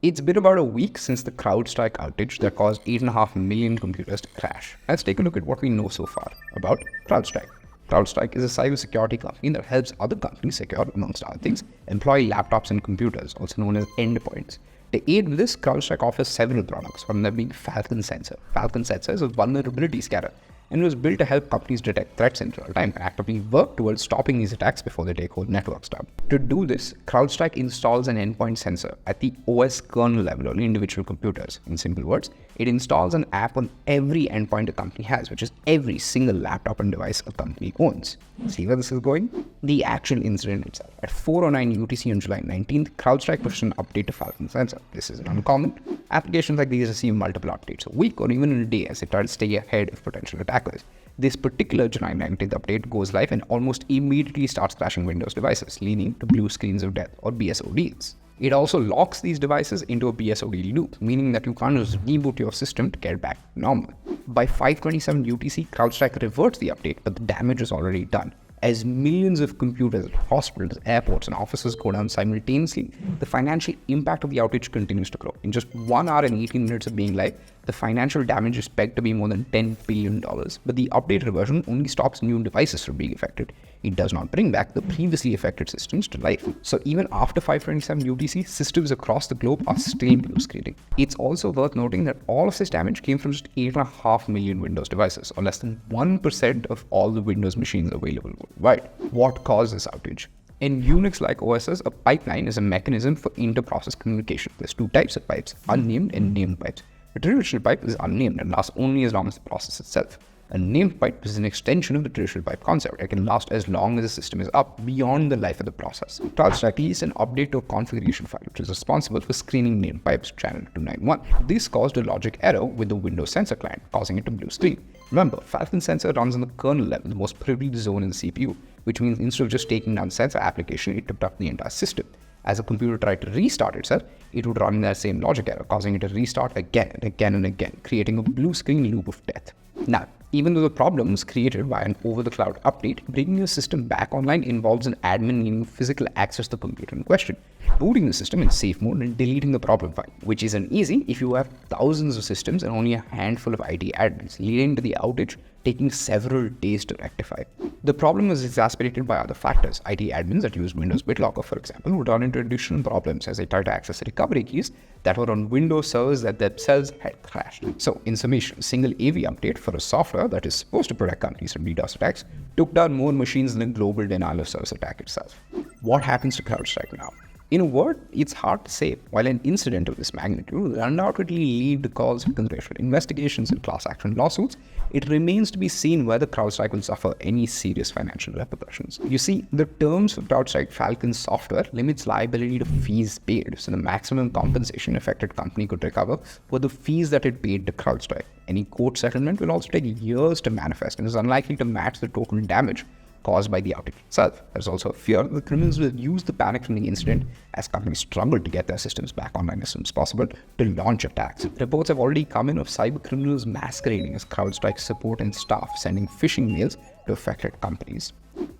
It's been about a week since the CrowdStrike outage that caused 8.5 million computers to crash. Let's take a look at what we know so far about CrowdStrike. CrowdStrike is a cybersecurity company that helps other companies secure, amongst other things, employee laptops and computers, also known as endpoints. To aid with this, CrowdStrike offers several products, one of them being Falcon Sensor. Falcon Sensor is a vulnerability scanner and was built to help companies detect threats in real time and actively work towards stopping these attacks before they take whole networks down. To do this, CrowdStrike installs an endpoint sensor at the OS kernel level on individual computers. In simple words, it installs an app on every endpoint a company has, which is every single laptop and device a company owns. See where this is going? The actual incident itself. At 4:09 UTC on July 19th, CrowdStrike pushed an update to Falcon Sensor. This isn't uncommon. Applications like these receive multiple updates a week or even in a day as they try to stay ahead of potential attackers. This particular July 19th update goes live and almost immediately starts crashing Windows devices, leading to blue screens of death or BSODs. It also locks these devices into a BSOD loop, meaning that you can't just reboot your system to get back to normal. By 5:27 UTC, CrowdStrike reverts the update, but the damage is already done. As millions of computers at hospitals, airports, and offices go down simultaneously, the financial impact of the outage continues to grow. In just 1 hour and 18 minutes of being live, the financial damage is pegged to be more than $10 billion. But the update reversion only stops new devices from being affected. It does not bring back the previously affected systems to life. So even after 5:27 UTC, systems across the globe are still blue screening. It's also worth noting that all of this damage came from just 8.5 million Windows devices, or less than 1% of all the Windows machines available worldwide. What caused this outage? In Unix-like OSs, a pipeline is a mechanism for inter-process communication. There's two types of pipes, unnamed and named pipes. A traditional pipe is unnamed and lasts only as long as the process itself. A named pipe is an extension of the traditional pipe concept. It can last as long as the system is up beyond the life of the process. CrowdStrike released an update to a configuration file, which is responsible for screening named pipes channel 291. This caused a logic error with the Windows Sensor client, causing it to blue screen. Remember, Falcon Sensor runs on the kernel level, the most privileged zone in the CPU, which means instead of just taking down the sensor application, it took up the entire system. As a computer tried to restart itself, it would run that same logic error, causing it to restart again and again and again, creating a blue screen loop of death. Now, even though the problem was created by an over-the-cloud update, bringing your system back online involves an admin needing physical access to the computer in question, booting the system in safe mode and deleting the problem file, which isn't easy if you have thousands of systems and only a handful of IT admins, leading to the outage taking several days to rectify. The problem was exacerbated by other factors. IT admins that use Windows BitLocker, for example, would run into additional problems as they tried to access recovery keys that were on Windows servers that themselves had crashed. So, in summation, a single AV update for a software that is supposed to protect companies from DDoS attacks took down more machines than a global denial of service attack itself. What happens to CrowdStrike now? In a word, it's hard to say. While an incident of this magnitude will undoubtedly lead to calls for congressional investigations and class action lawsuits, it remains to be seen whether CrowdStrike will suffer any serious financial repercussions. You see, the terms for CrowdStrike Falcon software limits liability to fees paid, so the maximum compensation affected company could recover were the fees that it paid to CrowdStrike. Any court settlement will also take years to manifest and is unlikely to match the total damage caused by the outage itself. There's also a fear that the criminals will use the panic from the incident as companies struggle to get their systems back online as soon as possible to launch attacks. Reports have already come in of cyber criminals masquerading as CrowdStrike support and staff sending phishing mails to affected companies.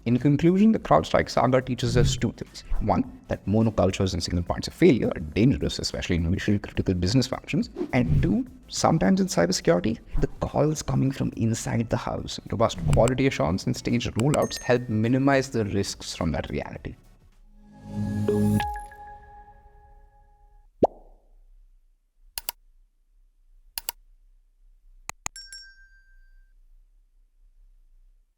In conclusion, the CrowdStrike saga teaches us two things. One, that monocultures and single points of failure are dangerous, especially in mission-critical business functions. And two, sometimes in cybersecurity, the calls coming from inside the house, robust quality assurance and staged rollouts help minimize the risks from that reality.